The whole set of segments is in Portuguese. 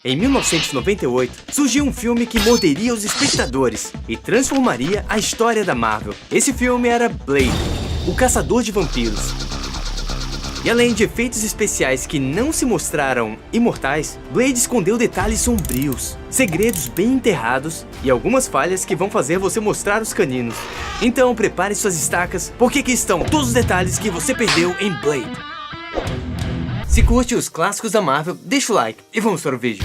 Em 1998, surgiu um filme que morderia os espectadores e transformaria a história da Marvel. Esse filme era Blade, o caçador de vampiros. E além de efeitos especiais que não se mostraram imortais, Blade escondeu detalhes sombrios, segredos bem enterrados e algumas falhas que vão fazer você mostrar os caninos. Então prepare suas estacas, porque aqui estão todos os detalhes que você perdeu em Blade. Se curte os clássicos da Marvel, deixa o like e vamos para o vídeo.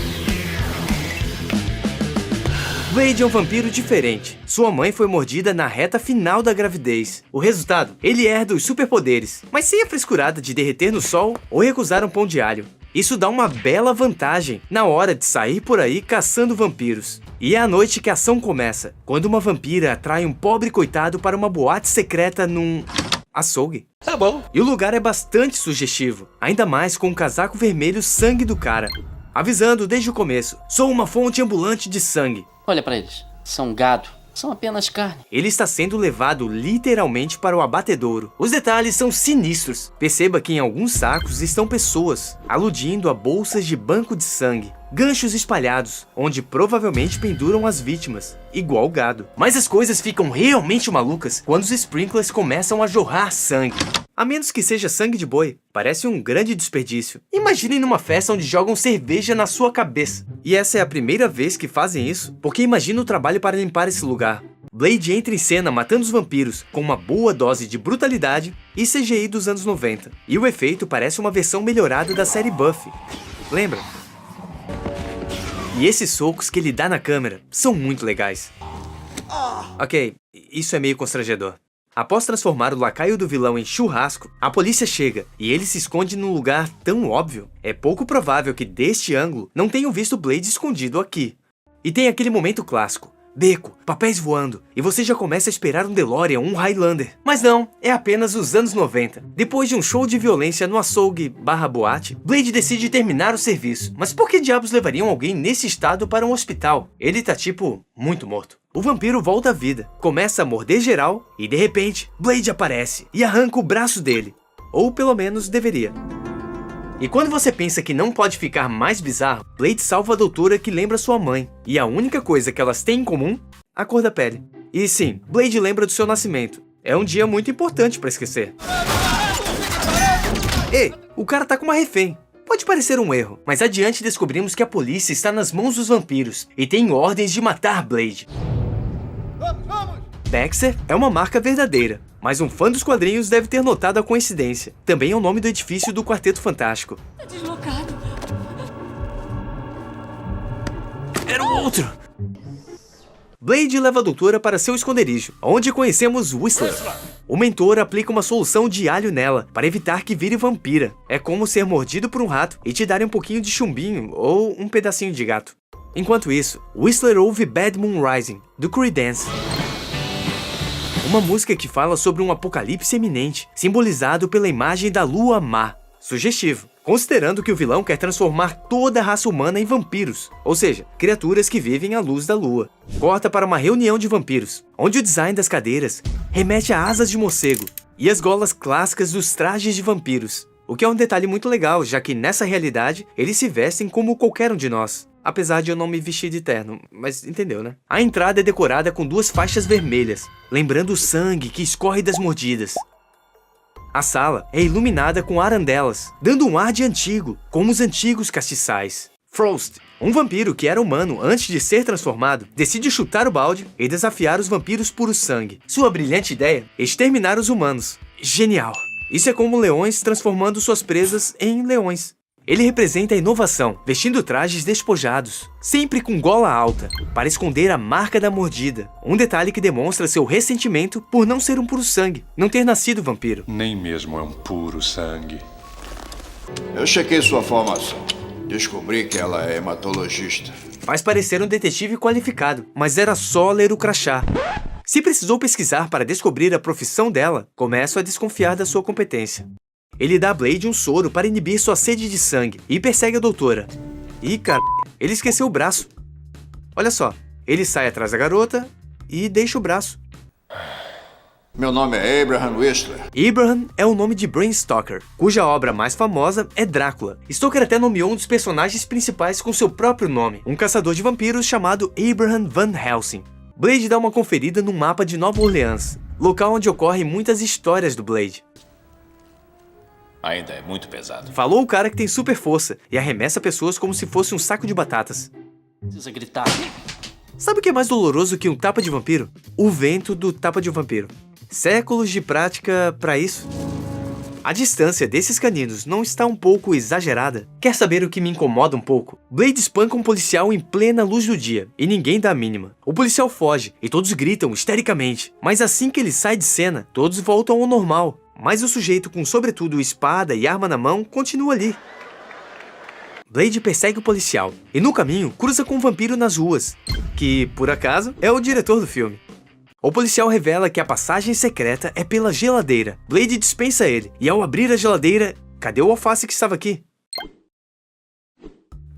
Blade é um vampiro diferente. Sua mãe foi mordida na reta final da gravidez. O resultado? Ele herda os superpoderes, mas sem a frescurada de derreter no sol ou recusar um pão de alho. Isso dá uma bela vantagem na hora de sair por aí caçando vampiros. E é à noite que a ação começa, quando uma vampira atrai um pobre coitado para uma boate secreta num açougue. Tá bom. E o lugar é bastante sugestivo, ainda mais com o casaco vermelho sangue do cara. Avisando desde o começo, sou uma fonte ambulante de sangue. Olha pra eles. São gado. São apenas carne. Ele está sendo levado literalmente para o abatedouro. Os detalhes são sinistros. Perceba que em alguns sacos estão pessoas, aludindo a bolsas de banco de sangue. Ganchos espalhados, onde provavelmente penduram as vítimas, igual gado. Mas as coisas ficam realmente malucas quando os sprinklers começam a jorrar sangue. A menos que seja sangue de boi, parece um grande desperdício. Imaginem numa festa onde jogam cerveja na sua cabeça. E essa é a primeira vez que fazem isso, porque imagina o trabalho para limpar esse lugar. Blade entra em cena matando os vampiros com uma boa dose de brutalidade e CGI dos anos 90. E o efeito parece uma versão melhorada da série Buffy. Lembra? E esses socos que ele dá na câmera são muito legais. Ok, isso é meio constrangedor. Após transformar o lacaio do vilão em churrasco, a polícia chega e ele se esconde num lugar tão óbvio. É pouco provável que deste ângulo não tenham visto Blade escondido aqui. E tem aquele momento clássico. Beco, papéis voando, e você já começa a esperar um DeLorean ou um Highlander. Mas não, é apenas os anos 90. Depois de um show de violência no açougue / boate, Blade decide terminar o serviço. Mas por que diabos levariam alguém nesse estado para um hospital? Ele tá tipo, muito morto. O vampiro volta à vida, começa a morder geral, e de repente, Blade aparece e arranca o braço dele. Ou pelo menos deveria. E quando você pensa que não pode ficar mais bizarro, Blade salva a doutora que lembra sua mãe. E a única coisa que elas têm em comum? A cor da pele. E sim, Blade lembra do seu nascimento. É um dia muito importante pra esquecer. Ei, o cara tá com uma refém. Pode parecer um erro, mas adiante descobrimos que a polícia está nas mãos dos vampiros e tem ordens de matar Blade. Baxter é uma marca verdadeira, mas um fã dos quadrinhos deve ter notado a coincidência. Também é o nome do edifício do Quarteto Fantástico. Tá deslocado. Era o outro! Blade leva a doutora para seu esconderijo, onde conhecemos Whistler. O mentor aplica uma solução de alho nela, para evitar que vire vampira. É como ser mordido por um rato e te darem um pouquinho de chumbinho ou um pedacinho de gato. Enquanto isso, Whistler ouve Bad Moon Rising, do Creedence. Uma música que fala sobre um apocalipse iminente, simbolizado pela imagem da lua má. Sugestivo, considerando que o vilão quer transformar toda a raça humana em vampiros, ou seja, criaturas que vivem à luz da lua. Corta para uma reunião de vampiros, onde o design das cadeiras remete a asas de morcego e as golas clássicas dos trajes de vampiros. O que é um detalhe muito legal, já que nessa realidade eles se vestem como qualquer um de nós. Apesar de eu não me vestir de terno, mas entendeu, né? A entrada é decorada com 2 faixas vermelhas, lembrando o sangue que escorre das mordidas. A sala é iluminada com arandelas, dando um ar de antigo, como os antigos castiçais. Frost, um vampiro que era humano antes de ser transformado, decide chutar o balde e desafiar os vampiros puro sangue. Sua brilhante ideia? Exterminar os humanos. Genial! Isso é como leões transformando suas presas em leões. Ele representa a inovação, vestindo trajes despojados, sempre com gola alta, para esconder a marca da mordida. Um detalhe que demonstra seu ressentimento por não ser um puro sangue, não ter nascido vampiro. Nem mesmo é um puro sangue. Eu chequei sua formação. Descobri que ela é hematologista. Faz parecer um detetive qualificado, mas era só ler o crachá. Se precisou pesquisar para descobrir a profissão dela, começo a desconfiar da sua competência. Ele dá a Blade um soro para inibir sua sede de sangue e persegue a doutora. Ih, cara, ele esqueceu o braço. Olha só, ele sai atrás da garota e deixa o braço. Meu nome é Abraham Whistler. Abraham é o nome de Bram Stoker, cuja obra mais famosa é Drácula. Stoker até nomeou um dos personagens principais com seu próprio nome, um caçador de vampiros chamado Abraham Van Helsing. Blade dá uma conferida no mapa de Nova Orleans, local onde ocorrem muitas histórias do Blade. Ainda é muito pesado. Falou o cara que tem super força e arremessa pessoas como se fosse um saco de batatas. Precisa gritar. Sabe o que é mais doloroso que um tapa de vampiro? O vento do tapa de vampiro. Séculos de prática pra isso. A distância desses caninos não está um pouco exagerada? Quer saber o que me incomoda um pouco? Blade espanca um policial em plena luz do dia, e ninguém dá a mínima. O policial foge, e todos gritam histericamente. Mas assim que ele sai de cena, todos voltam ao normal. Mas o sujeito com sobretudo espada e arma na mão continua ali. Blade persegue o policial, e no caminho cruza com um vampiro nas ruas, que, por acaso, é o diretor do filme. O policial revela que a passagem secreta é pela geladeira. Blade dispensa ele, e ao abrir a geladeira, cadê o alface que estava aqui?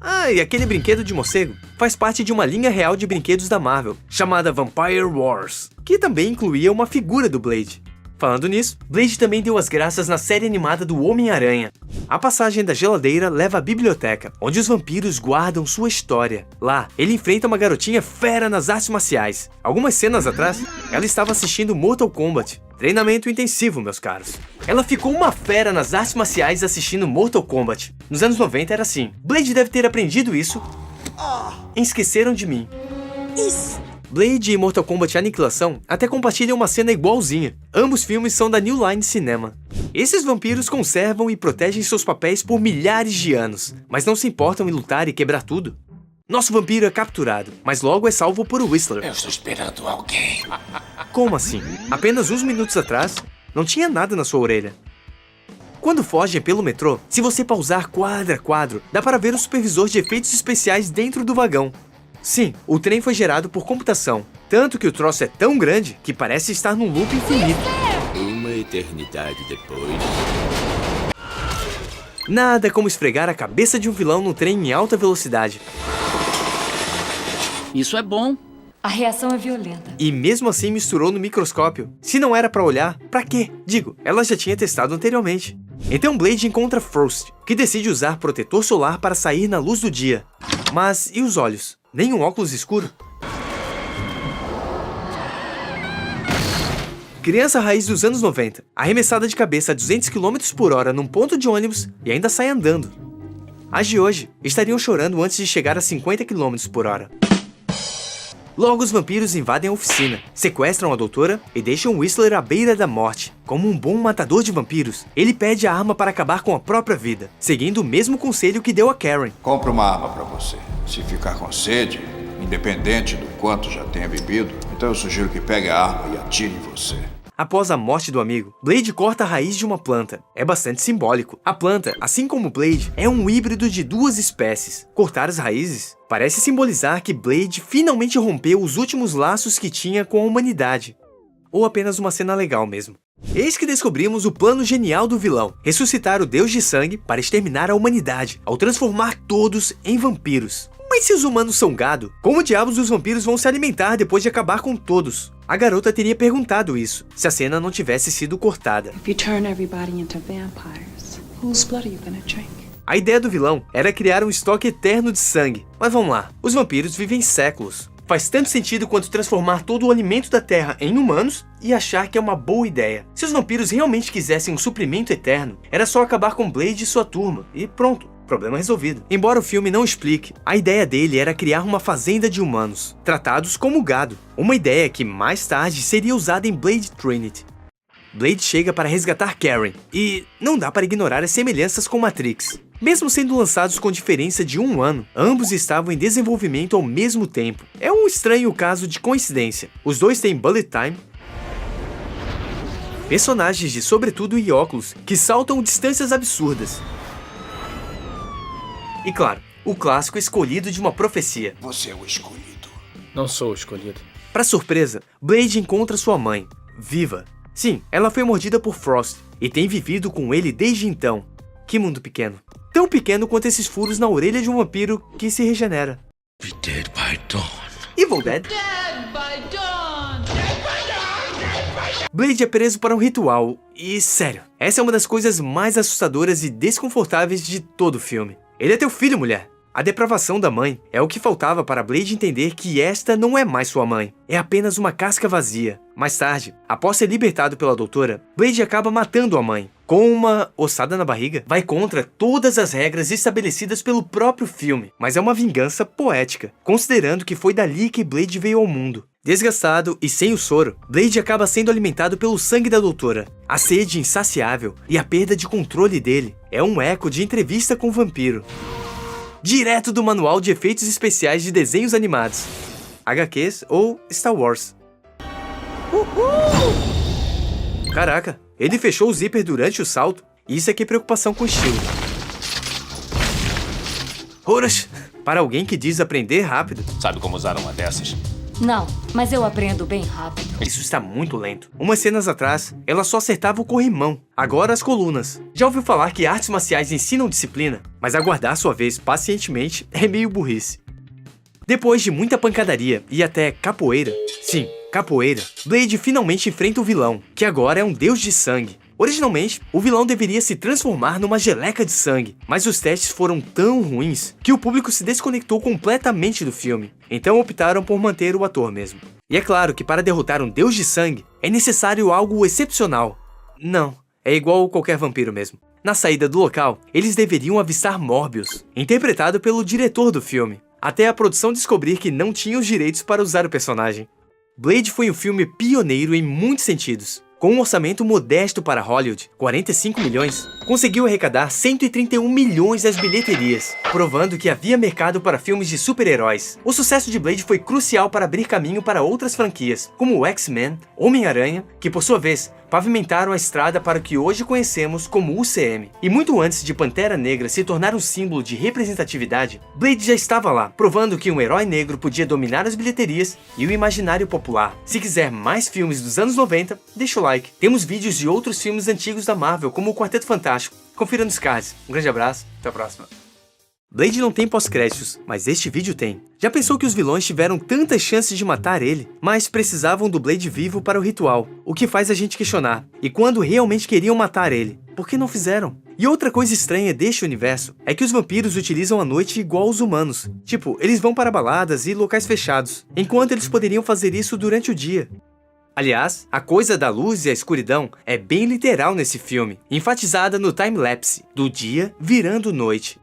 Ah, e aquele brinquedo de morcego faz parte de uma linha real de brinquedos da Marvel, chamada Vampire Wars, que também incluía uma figura do Blade. Falando nisso, Blade também deu as graças na série animada do Homem-Aranha. A passagem da geladeira leva à biblioteca, onde os vampiros guardam sua história. Lá, ele enfrenta uma garotinha fera nas artes marciais. Algumas cenas atrás, ela estava assistindo Mortal Kombat. Treinamento intensivo, meus caros. Ela ficou uma fera nas artes marciais assistindo Mortal Kombat. Nos anos 90 era assim. Blade deve ter aprendido isso em Esqueceram de Mim. Blade e Mortal Kombat Aniquilação até compartilham uma cena igualzinha. Ambos filmes são da New Line Cinema. Esses vampiros conservam e protegem seus papéis por milhares de anos, mas não se importam em lutar e quebrar tudo. Nosso vampiro é capturado, mas logo é salvo por Whistler. Eu estou esperando alguém. Como assim? Apenas uns minutos atrás, não tinha nada na sua orelha. Quando fogem pelo metrô, se você pausar quadro a quadro, dá para ver o supervisor de efeitos especiais dentro do vagão. Sim, o trem foi gerado por computação, tanto que o troço é tão grande que parece estar num loop infinito. Uma eternidade depois... Nada como esfregar a cabeça de um vilão no trem em alta velocidade. Isso é bom. A reação é violenta. E mesmo assim misturou no microscópio. Se não era pra olhar, pra quê? Digo, ela já tinha testado anteriormente. Então Blade encontra Frost, que decide usar protetor solar para sair na luz do dia. Mas e os olhos? Nem um óculos escuro? Criança raiz dos anos 90, arremessada de cabeça a 200 km por hora num ponto de ônibus e ainda sai andando. As de hoje estariam chorando antes de chegar a 50 km por hora. Logo os vampiros invadem a oficina, sequestram a doutora e deixam Whistler à beira da morte. Como um bom matador de vampiros, ele pede a arma para acabar com a própria vida, seguindo o mesmo conselho que deu a Karen. Compre uma arma pra você. Se ficar com sede, independente do quanto já tenha bebido, então eu sugiro que pegue a arma e atire em você. Após a morte do amigo, Blade corta a raiz de uma planta. É bastante simbólico. A planta, assim como Blade, é um híbrido de duas espécies. Cortar as raízes parece simbolizar que Blade finalmente rompeu os últimos laços que tinha com a humanidade. Ou apenas uma cena legal mesmo. Eis que descobrimos o plano genial do vilão: ressuscitar o Deus de Sangue para exterminar a humanidade, ao transformar todos em vampiros. Mas se os humanos são gado, como diabos os vampiros vão se alimentar depois de acabar com todos? A garota teria perguntado isso, se a cena não tivesse sido cortada. If you turn everybody into vampires, whose blood are you gonna drink? A ideia do vilão era criar um estoque eterno de sangue. Mas vamos lá, os vampiros vivem séculos. Faz tanto sentido quanto transformar todo o alimento da Terra em humanos e achar que é uma boa ideia. Se os vampiros realmente quisessem um suprimento eterno, era só acabar com Blade e sua turma, e pronto. Problema resolvido. Embora o filme não explique, a ideia dele era criar uma fazenda de humanos, tratados como gado. Uma ideia que mais tarde seria usada em Blade Trinity. Blade chega para resgatar Karen, e não dá para ignorar as semelhanças com Matrix. Mesmo sendo lançados com diferença de 1 ano, ambos estavam em desenvolvimento ao mesmo tempo. É um estranho caso de coincidência. Os dois têm bullet time, personagens de sobretudo e óculos que saltam distâncias absurdas. E claro, o clássico escolhido de uma profecia. Você é o escolhido. Não sou o escolhido. Para surpresa, Blade encontra sua mãe, viva. Sim, ela foi mordida por Frost e tem vivido com ele desde então. Que mundo pequeno. Tão pequeno quanto esses furos na orelha de um vampiro que se regenera. Be dead by dawn. Evil Dead. Blade é preso para um ritual, e sério, essa é uma das coisas mais assustadoras e desconfortáveis de todo o filme. Ele é teu filho, mulher. A depravação da mãe é o que faltava para Blade entender que esta não é mais sua mãe, é apenas uma casca vazia. Mais tarde, após ser libertado pela doutora, Blade acaba matando a mãe. Com uma ossada na barriga, vai contra todas as regras estabelecidas pelo próprio filme, mas é uma vingança poética, considerando que foi dali que Blade veio ao mundo. Desgastado e sem o soro, Blade acaba sendo alimentado pelo sangue da doutora. A sede insaciável e a perda de controle dele é um eco de entrevista com o vampiro. Direto do manual de efeitos especiais de desenhos animados, HQs ou Star Wars. Caraca, ele fechou o zíper durante o salto. Isso aqui é preocupação com estilo. Horas, para alguém que diz aprender rápido. Sabe como usar uma dessas? Não, mas eu aprendo bem rápido. Isso está muito lento. Umas cenas atrás, ela só acertava o corrimão. Agora as colunas. Já ouviu falar que artes marciais ensinam disciplina? Mas aguardar sua vez pacientemente é meio burrice. Depois de muita pancadaria e até capoeira, sim, capoeira, Blade finalmente enfrenta o vilão, que agora é um deus de sangue. Originalmente, o vilão deveria se transformar numa geleca de sangue, mas os testes foram tão ruins que o público se desconectou completamente do filme, então optaram por manter o ator mesmo. E é claro que para derrotar um deus de sangue, é necessário algo excepcional. Não, é igual qualquer vampiro mesmo. Na saída do local, eles deveriam avistar Morbius, interpretado pelo diretor do filme, até a produção descobrir que não tinha os direitos para usar o personagem. Blade foi um filme pioneiro em muitos sentidos. Com um orçamento modesto para Hollywood, 45 milhões, conseguiu arrecadar 131 milhões das bilheterias, provando que havia mercado para filmes de super-heróis. O sucesso de Blade foi crucial para abrir caminho para outras franquias, como o X-Men, Homem-Aranha, que por sua vez pavimentaram a estrada para o que hoje conhecemos como UCM. E muito antes de Pantera Negra se tornar um símbolo de representatividade, Blade já estava lá, provando que um herói negro podia dominar as bilheterias e o imaginário popular. Se quiser mais filmes dos anos 90, deixa o like. Temos vídeos de outros filmes antigos da Marvel, como o Quarteto Fantástico. Confira nos cards. Um grande abraço, até a próxima. Blade não tem pós-créditos, mas este vídeo tem. Já pensou que os vilões tiveram tantas chances de matar ele, mas precisavam do Blade vivo para o ritual, o que faz a gente questionar. E quando realmente queriam matar ele, por que não fizeram? E outra coisa estranha deste universo é que os vampiros utilizam a noite igual aos humanos. Tipo, eles vão para baladas e locais fechados, enquanto eles poderiam fazer isso durante o dia. Aliás, a coisa da luz e a escuridão é bem literal nesse filme, enfatizada no time-lapse, do dia virando noite.